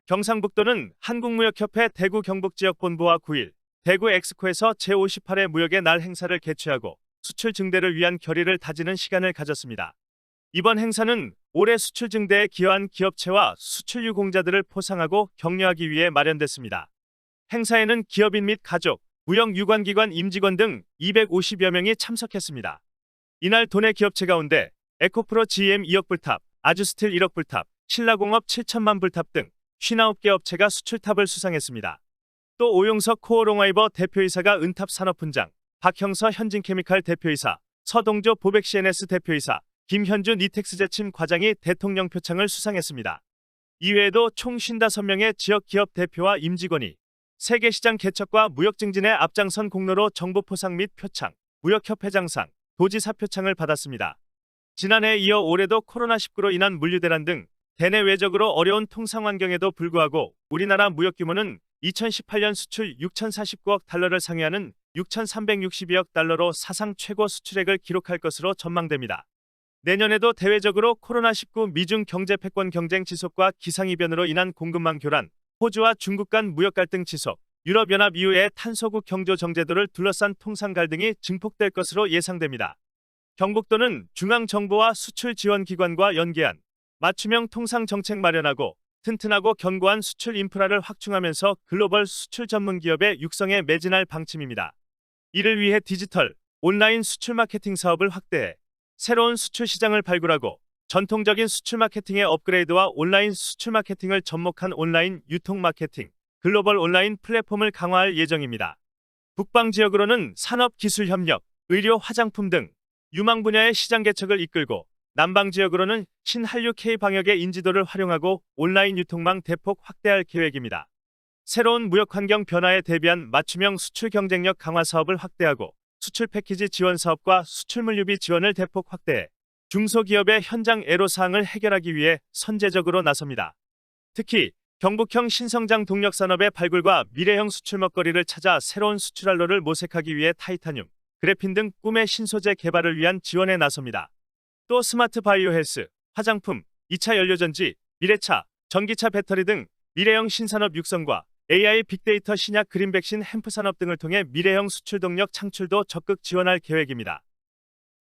경상북도는 한국무역협회 대구 경북지역본부와 9일 대구 엑스코에서 제58회 무역의 날 행사를 개최하고 수출 증대를 위한 결의를 다지는 시간을 가졌습니다. 이번 행사는 올해 수출 증대에 기여한 기업체와 수출 유공자들을 포상하고 격려하기 위해 마련됐습니다. 행사에는 기업인 및 가족, 무역유관기관 임직원 등 250여 명이 참석했습니다. 이날 도내 기업체 가운데 에코프로 GM 2억 불탑, 아주스틸 1억 불탑, 신라공업 7천만 불탑 등 59개 업체가 수출탑을 수상했습니다. 또 오용석 코오롱와이버 대표이사가 은탑 산업훈장, 박형서 현진케미칼 대표이사, 서동조 보백 CNS 대표이사, 김현주 니텍스제침 과장이 대통령 표창을 수상했습니다. 이외에도 총 55명의 지역 기업 대표와 임직원이 세계시장 개척과 무역 증진에 앞장선 공로로 정부 포상 및 표창, 무역협회장상, 도지사 표창을 받았습니다. 지난해에 이어 올해도 코로나19로 인한 물류대란 등 대내 외적으로 어려운 통상 환경에도 불구하고 우리나라 무역 규모는 2018년 수출 6,049억 달러를 상회하는 6,362억 달러로 사상 최고 수출액을 기록할 것으로 전망됩니다. 내년에도 대외적으로 코로나19 미중 경제 패권 경쟁 지속과 기상이변으로 인한 공급망 교란, 호주와 중국 간 무역 갈등 지속, 유럽연합 이후의 탄소국 경조 정제도를 둘러싼 통상 갈등이 증폭될 것으로 예상됩니다. 경북도는 중앙정부와 수출 지원 기관과 연계한 맞춤형 통상 정책 마련하고 튼튼하고 견고한 수출 인프라를 확충하면서 글로벌 수출 전문 기업의 육성에 매진할 방침입니다. 이를 위해 디지털, 온라인 수출 마케팅 사업을 확대해 새로운 수출 시장을 발굴하고 전통적인 수출 마케팅의 업그레이드와 온라인 수출 마케팅을 접목한 온라인 유통 마케팅, 글로벌 온라인 플랫폼을 강화할 예정입니다. 북방 지역으로는 산업 기술 협력, 의료 화장품 등 유망 분야의 시장 개척을 이끌고 남방 지역으로는 신한류 K 방역의 인지도를 활용하고 온라인 유통망 대폭 확대할 계획입니다. 새로운 무역 환경 변화에 대비한 맞춤형 수출 경쟁력 강화 사업을 확대하고 수출 패키지 지원 사업과 수출물 유비 지원을 대폭 확대해 중소기업의 현장 애로사항을 해결하기 위해 선제적으로 나섭니다. 특히 경북형 신성장 동력산업의 발굴과 미래형 수출 먹거리를 찾아 새로운 수출 알로를 모색하기 위해 타이타늄, 그래핀 등 꿈의 신소재 개발을 위한 지원에 나섭니다. 또 스마트 바이오 헬스, 화장품, 2차 연료전지, 미래차, 전기차 배터리 등 미래형 신산업 육성과 AI 빅데이터 신약 그린백신 햄프 산업 등을 통해 미래형 수출 동력 창출도 적극 지원할 계획입니다.